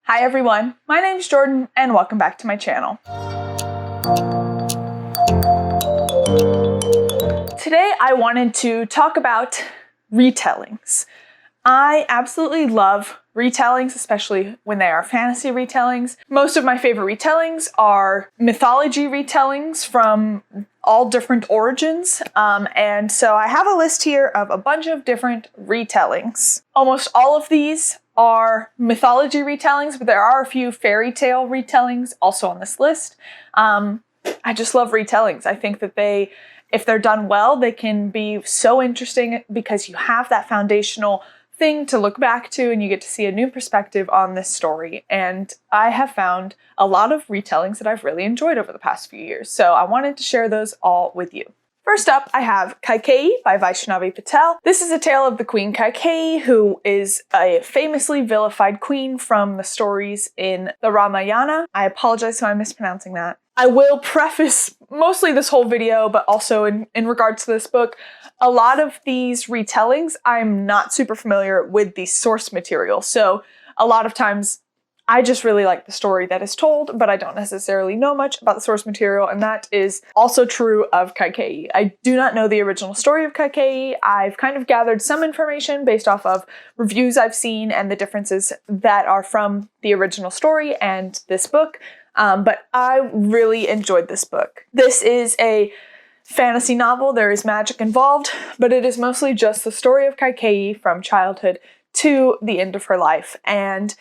Hi everyone, my name's Jordan and welcome back to my channel. Today I wanted to talk about retellings. I absolutely love retellings, especially when they are fantasy retellings. Most of my favorite retellings are mythology retellings from all different origins. And so I have a list here of a bunch of different retellings. Almost all of these are mythology retellings, but there are a few fairy tale retellings also on this list. I just love retellings. I think that if they're done well, they can be so interesting because you have that foundational thing to look back to and you get to see a new perspective on this story. And I have found a lot of retellings that I've really enjoyed over the past few years. So I wanted to share those all with you. First up, I have Kaikei by Vaishnavi Patel. This is a tale of the Queen Kaikei, who is a famously vilified queen from the stories in the Ramayana. I apologize if I'm mispronouncing that. I will preface mostly this whole video, but also in regards to this book, a lot of these retellings, I'm not super familiar with the source material. So a lot of times I just really like the story that is told, but I don't necessarily know much about the source material, and that is also true of Kaikei. I do not know the original story of Kaikei. I've kind of gathered some information based off of reviews I've seen and the differences that are from the original story and this book, but I really enjoyed this book. This is a fantasy novel. There is magic involved, but it is mostly just the story of Kaikei from childhood to the end of her life, and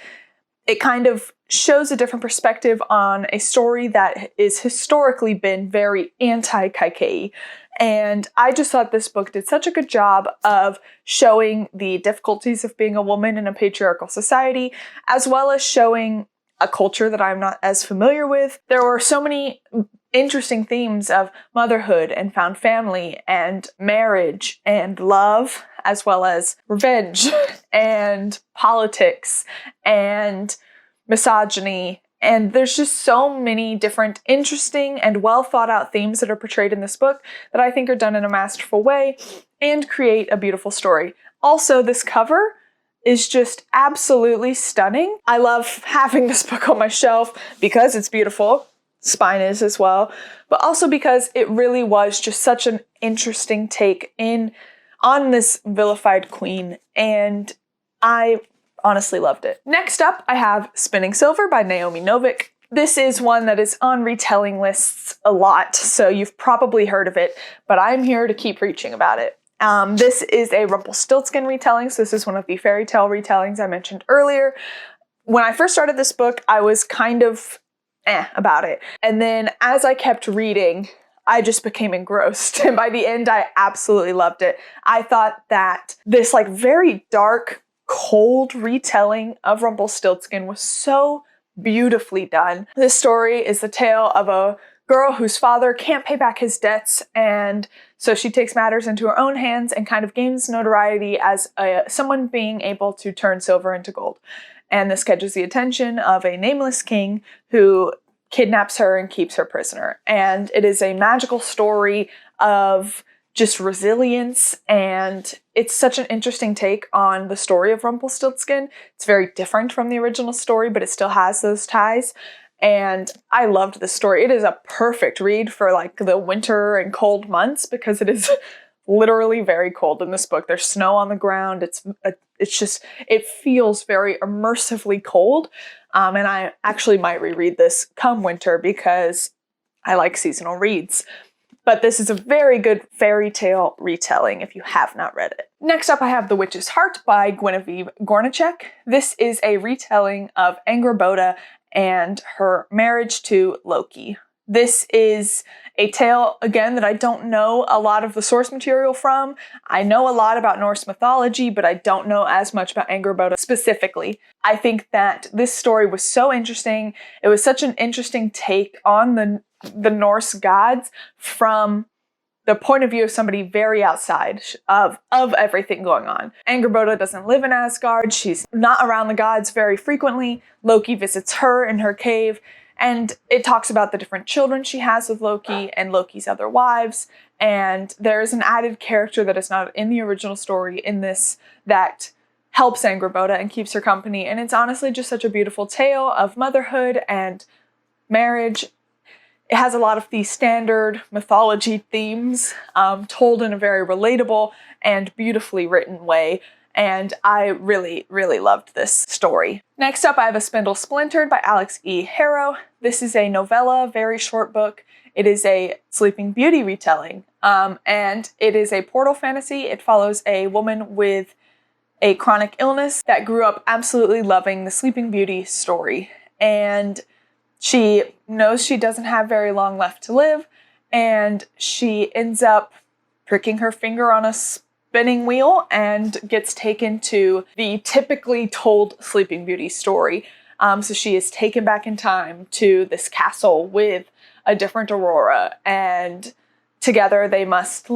it kind of shows a different perspective on a story that is historically been very anti-Kaikei. And I just thought this book did such a good job of showing the difficulties of being a woman in a patriarchal society, as well as showing a culture that I'm not as familiar with. There were so many interesting themes of motherhood and found family and marriage and love, as well as revenge and politics and misogyny. And there's just so many different interesting and well thought out themes that are portrayed in this book that I think are done in a masterful way and create a beautiful story. Also, this cover is just absolutely stunning. I love having this book on my shelf because it's beautiful. Spine is as well, but also because it really was just such an interesting take on this vilified queen, and I honestly loved it. Next up, I have Spinning Silver by Naomi Novik. This is one that is on retelling lists a lot, so you've probably heard of it, but I'm here to keep preaching about it. This is a Rumpelstiltskin retelling, so this is one of the fairy tale retellings I mentioned earlier. When I first started this book, I was kind of about it. And then as I kept reading, I just became engrossed. And by the end, I absolutely loved it. I thought that this very dark, cold retelling of Rumpelstiltskin was so beautifully done. This story is the tale of a girl whose father can't pay back his debts, and so she takes matters into her own hands and kind of gains notoriety as someone being able to turn silver into gold. And this catches the attention of a nameless king who kidnaps her and keeps her prisoner. And it is a magical story of just resilience, and it's such an interesting take on the story of Rumpelstiltskin. It's very different from the original story, but it still has those ties. And I loved this story. It is a perfect read for the winter and cold months because it is literally very cold in this book. There's snow on the ground. It feels very immersively cold. And I actually might reread this come winter because I like seasonal reads. But this is a very good fairy tale retelling if you have not read it. Next up, I have The Witch's Heart by Guinevere Gornichek. This is a retelling of Angrboda and her marriage to Loki. This is a tale, again, that I don't know a lot of the source material from. I know a lot about Norse mythology, but I don't know as much about Angrboda specifically. I think that this story was so interesting. It was such an interesting take on the Norse gods from the point of view of somebody very outside of everything going on. Angrboda doesn't live in Asgard. She's not around the gods very frequently. Loki visits her in her cave, and it talks about the different children she has with Loki and Loki's other wives. And there is an added character that is not in the original story in this that helps Angrboda and keeps her company. And it's honestly just such a beautiful tale of motherhood and marriage. It has a lot of these standard mythology themes told in a very relatable and beautifully written way. And I really, really loved this story. Next up, I have A Spindle Splintered by Alex E. Harrow. This is a novella, very short book. It is a Sleeping Beauty retelling, and it is a portal fantasy. It follows a woman with a chronic illness that grew up absolutely loving the Sleeping Beauty story. And she knows she doesn't have very long left to live, and she ends up pricking her finger on a spinning wheel and gets taken to the typically told Sleeping Beauty story. So she is taken back in time to this castle with a different Aurora, and together they must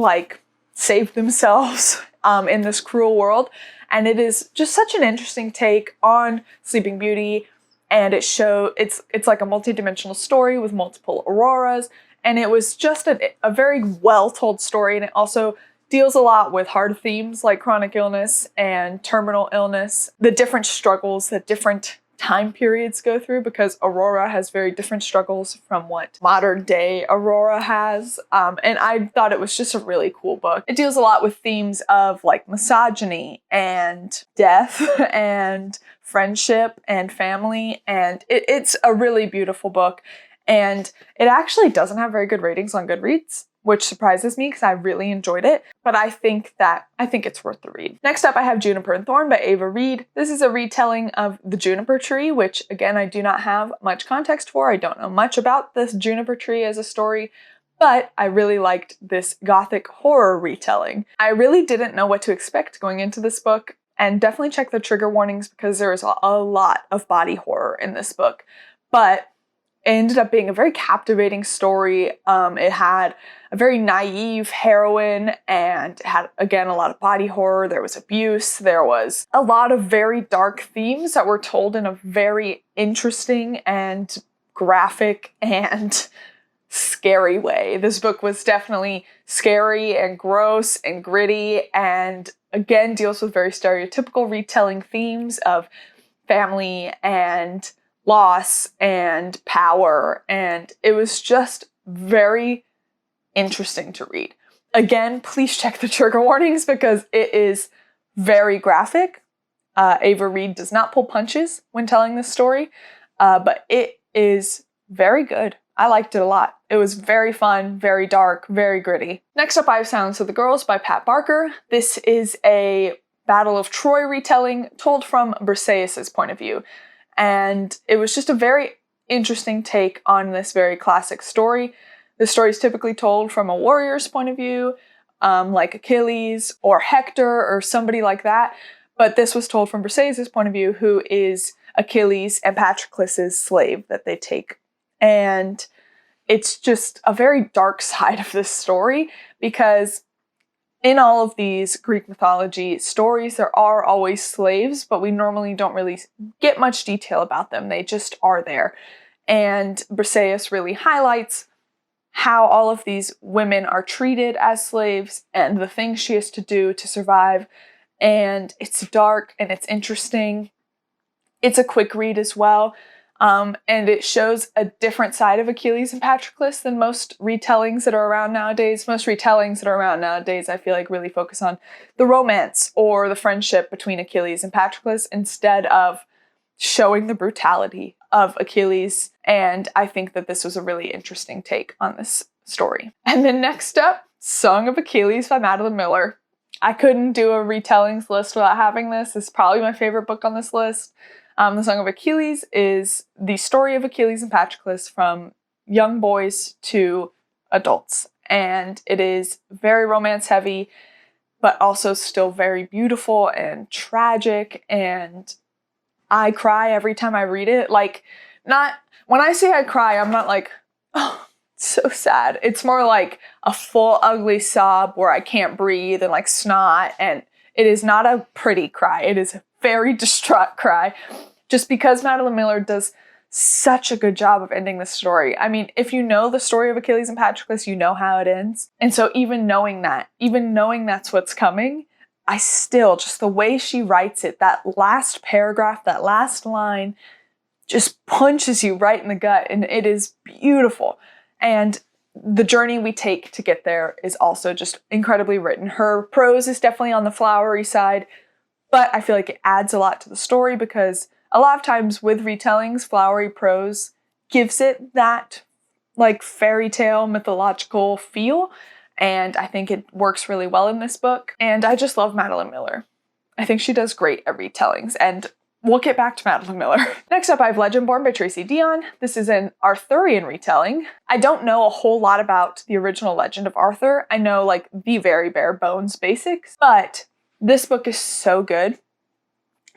save themselves in this cruel world. And it is just such an interesting take on Sleeping Beauty, and it's like a multi-dimensional story with multiple Auroras, and it was just a very well-told story, and it also deals a lot with hard themes like chronic illness and terminal illness, the different struggles that different time periods go through, because Aurora has very different struggles from what modern day Aurora has. And I thought it was just a really cool book. It deals a lot with themes of misogyny and death and friendship and family. And it's a really beautiful book. And it actually doesn't have very good ratings on Goodreads, which surprises me because I really enjoyed it, but I think it's worth the read. Next up, I have Juniper and Thorn by Ava Reed. This is a retelling of the juniper tree, which again, I do not have much context for. I don't know much about this juniper tree as a story, but I really liked this gothic horror retelling. I really didn't know what to expect going into this book, and definitely check the trigger warnings because there is a lot of body horror in this book, but it ended up being a very captivating story. It had a very naive heroine, and it had, again, a lot of body horror. There was abuse. There was a lot of very dark themes that were told in a very interesting and graphic and scary way. This book was definitely scary and gross and gritty, and again, deals with very stereotypical retelling themes of family and loss and power, and it was just very interesting to read. Again, please check the trigger warnings because it is very graphic. Ava Reed does not pull punches when telling this story, but it is very good. I liked it a lot. It was very fun, very dark, very gritty. Next up, I have Silence of the Girls by Pat Barker. This is a Battle of Troy retelling told from Briseis' point of view. And it was just a very interesting take on this very classic story. The story is typically told from a warrior's point of view, like Achilles or Hector or somebody like that. But this was told from Briseis' point of view, who is Achilles and Patroclus' slave that they take. And it's just a very dark side of this story, because in all of these Greek mythology stories, there are always slaves, but we normally don't really get much detail about them. They just are there. And Briseis really highlights how all of these women are treated as slaves and the things she has to do to survive. And it's dark and it's interesting. It's a quick read as well. And it shows a different side of Achilles and Patroclus than most retellings that are around nowadays. Most retellings that are around nowadays, I feel like, really focus on the romance or the friendship between Achilles and Patroclus instead of showing the brutality of Achilles. And I think that this was a really interesting take on this story. And then next up, Song of Achilles by Madeline Miller. I couldn't do a retellings list without having this. It's probably my favorite book on this list. The Song of Achilles is the story of Achilles and Patroclus from young boys to adults. And it is very romance heavy, but also still very beautiful and tragic. And I cry every time I read it. When I say I cry, I'm not like, oh, it's so sad. It's more like a full ugly sob where I can't breathe and snot. And it is not a pretty cry. It is a very distraught cry. Just because Madeline Miller does such a good job of ending this story. I mean, if you know the story of Achilles and Patroclus, you know how it ends. And so even knowing that's what's coming, I still, just the way she writes it, that last paragraph, that last line just punches you right in the gut, and it is beautiful. And the journey we take to get there is also just incredibly written. Her prose is definitely on the flowery side, but I feel like it adds a lot to the story because a lot of times with retellings, flowery prose gives it that like fairy tale mythological feel, and I think it works really well in this book. And I just love Madeline Miller. I think she does great at retellings, and we'll get back to Madeline Miller. Next up, I have Legendborn by Tracy Deonn. This is an Arthurian retelling. I don't know a whole lot about the original Legend of Arthur. I know like the very bare bones basics, but this book is so good.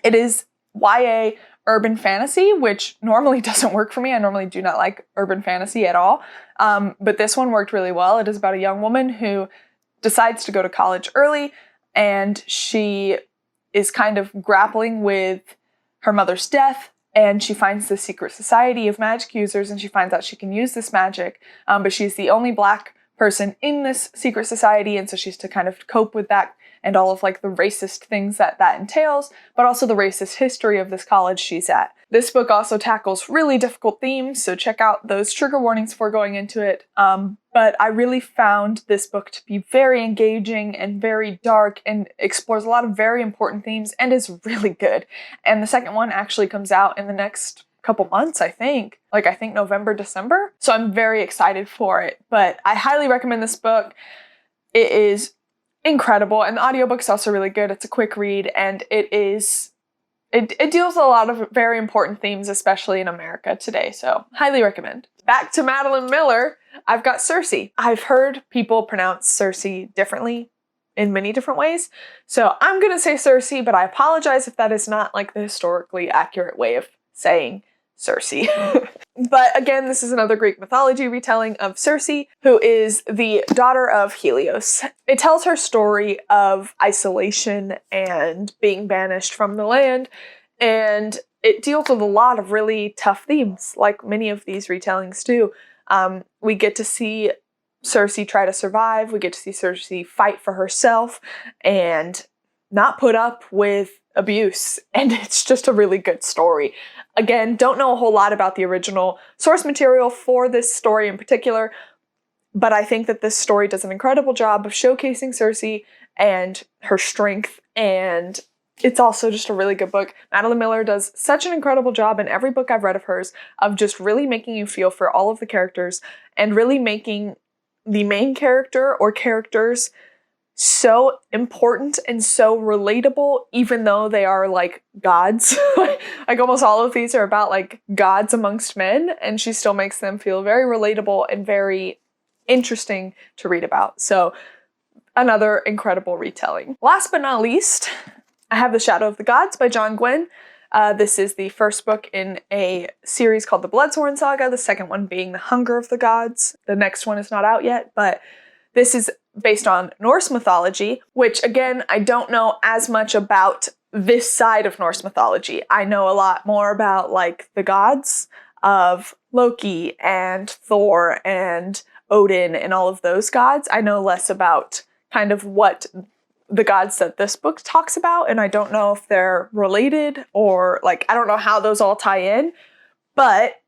It is YA urban fantasy, which normally doesn't work for me. I normally do not like urban fantasy at all. But this one worked really well. It is about a young woman who decides to go to college early, and she is kind of grappling with her mother's death, and she finds the secret society of magic users, and she finds out she can use this magic, but she's the only Black person in this secret society, and so she's to kind of cope with that and all of like the racist things that entails, but also the racist history of this college she's at. This book also tackles really difficult themes, so check out those trigger warnings before going into it. But I really found this book to be very engaging and very dark and explores a lot of very important themes and is really good. And the second one actually comes out in the next couple months, I think. Like, I think November, December. So I'm very excited for it. But I highly recommend this book. It is incredible, and the audiobook's also really good. It's a quick read, and it deals with a lot of very important themes, especially in America today, so highly recommend. Back to Madeline Miller, I've got Cersei. I've heard people pronounce Cersei differently in many different ways, so I'm gonna say Cersei, but I apologize if that is not like the historically accurate way of saying Cersei. But again, this is another Greek mythology retelling of Cersei, who is the daughter of Helios. It tells her story of isolation and being banished from the land, and it deals with a lot of really tough themes, like many of these retellings do. We get to see Cersei try to survive, we get to see Cersei fight for herself, and not put up with abuse, and it's just a really good story. Again, don't know a whole lot about the original source material for this story in particular, but I think that this story does an incredible job of showcasing Cersei and her strength, and it's also just a really good book. Madeline Miller does such an incredible job in every book I've read of hers of just really making you feel for all of the characters and really making the main character or characters so important and so relatable, even though they are like gods. Like almost all of these are about like gods amongst men, and she still makes them feel very relatable and very interesting to read about. So another incredible retelling. Last but not least, I have The Shadow of the Gods by John Gwynne. This is the first book in a series called the Bloodsworn Saga, the second one being The Hunger of the Gods. The next one is not out yet, but this is based on Norse mythology, which again, I don't know as much about this side of Norse mythology. I know a lot more about like the gods of Loki and Thor and Odin and all of those gods. I know less about kind of what the gods that this book talks about, and I don't know if they're related or like, I don't know how those all tie in, but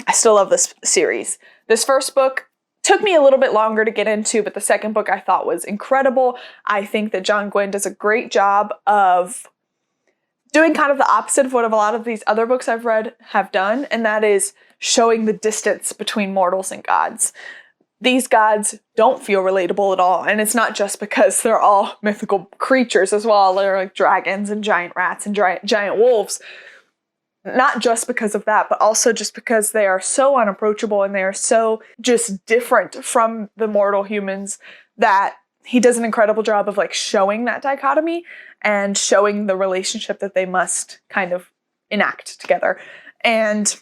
I still love this series. This first book took me a little bit longer to get into, but the second book I thought was incredible. I think that John Gwynne does a great job of doing kind of the opposite of what a lot of these other books I've read have done, and that is showing the distance between mortals and gods. These gods don't feel relatable at all, and it's not just because they're all mythical creatures as well. They're like dragons and giant rats and giant wolves. Not just because of that, but also just because they are so unapproachable and they are so just different from the mortal humans that he does an incredible job of like showing that dichotomy and showing the relationship that they must kind of enact together. And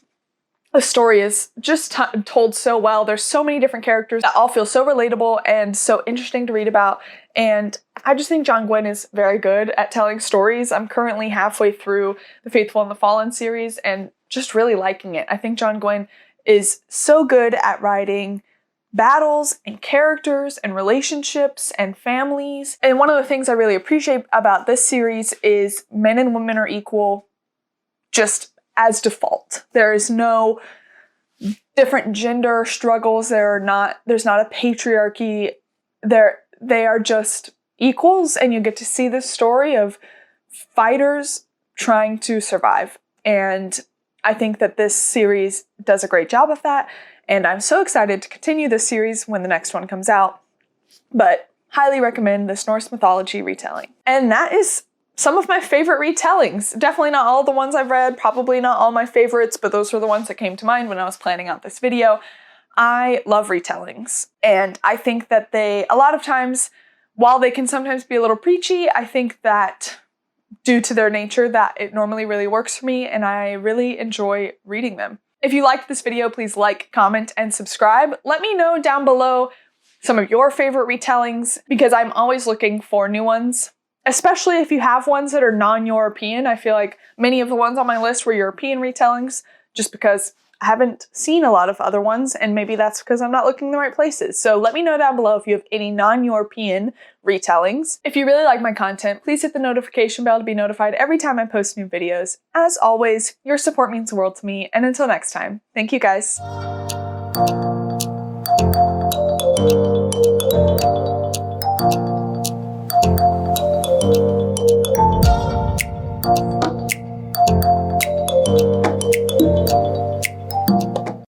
the story is just told so well. There's so many different characters that all feel so relatable and so interesting to read about. And I just think John Gwynne is very good at telling stories. I'm currently halfway through the Faithful and the Fallen series and just really liking it. I think John Gwynne is so good at writing battles and characters and relationships and families. And one of the things I really appreciate about this series is men and women are equal just as default. There is no different gender struggles. There's not a patriarchy. They are just equals, and you get to see this story of fighters trying to survive. And I think that this series does a great job of that, and I'm so excited to continue this series when the next one comes out. But highly recommend this Norse mythology retelling. And that is some of my favorite retellings. Definitely not all the ones I've read, probably not all my favorites, but those were the ones that came to mind when I was planning out this video. I love retellings, and I think that a lot of times, while they can sometimes be a little preachy, I think that due to their nature that it normally really works for me, and I really enjoy reading them. If you liked this video, please like, comment, and subscribe. Let me know down below some of your favorite retellings, because I'm always looking for new ones, especially if you have ones that are non-European. I feel like many of the ones on my list were European retellings, just because I haven't seen a lot of other ones, and maybe that's because I'm not looking in the right places. So let me know down below if you have any non-European retellings. If you really like my content, please hit the notification bell to be notified every time I post new videos. As always, your support means the world to me, and until next time, thank you guys.